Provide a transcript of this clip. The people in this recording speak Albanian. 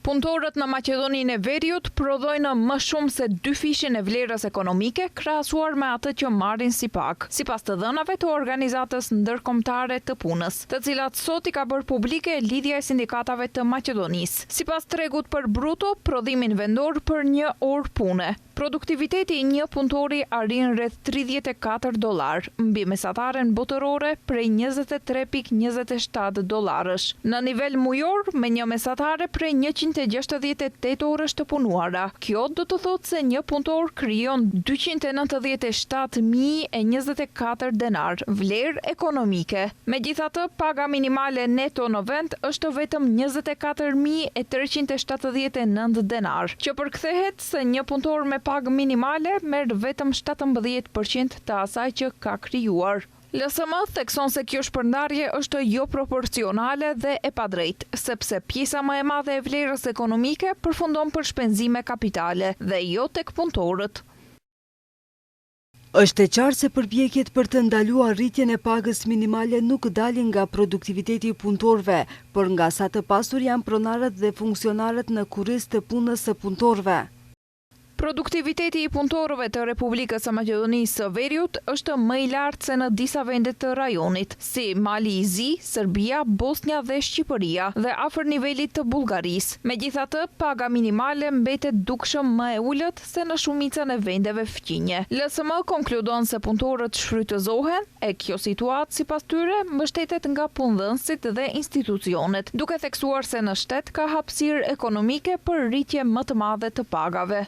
Punëtorët në Maqedoninë e Veriut prodhojnë më shumë se 2 fishin e vlerës ekonomike krahasuar me atë që marrin si pak, sipas të dhënave të Organizatës Ndërkombëtare të Punës, të cilat sot i ka bërë publike lidhja e sindikatave të Maqedonisë. Sipas tregut për bruto, prodhimin vendor për një orë pune, produktiviteti i një punëtori arrin rreth $34, mbi mesataren botërore prej $23.27. Në nivel mujor, me një mesatare prej 168 orësh të punuara. Kjo do të thotë se një punëtor krijon 297.024 denar, vlerë ekonomike. Megjithatë, paga minimale neto në vend është vetëm 24.379 denar, që përkthehet se një punëtor me pagë minimale merr vetëm 17% të asaj që ka krijuar. LSM thekson se kjo shpërndarje është jo proporcionale dhe e padrejtë, sepse pjesa më e madhe e vlerës ekonomike përfundon për shpenzime kapitale dhe jo tek punëtorët. Është e qartë se përpjekjet për të ndaluar rritjen e pagës minimale nuk dalin nga produktiviteti i punëtorëve, por nga sa të pasur janë pronarët dhe funksionarët në kurriz të punës së punëtorëve. Produktiviteti i punëtorëve të Republikës së Maqedonisë së Veriut është më i lartë se në disa vende të rajonit, si Mali i Zi, Serbia, Bosnia dhe Shqipëria, dhe afër nivelit të Bullgarisë. Megjithatë, paga minimale mbetet dukshëm më e ulët se në shumicën e vendeve fqinje. LSM konkludon se punëtorët shfrytëzohen, e kjo situatë sipas tyre mbështetet nga punëdhënësit dhe institucionet, duke theksuar se në shtet ka hapësirë ekonomike për rritje më të madhe të pagave.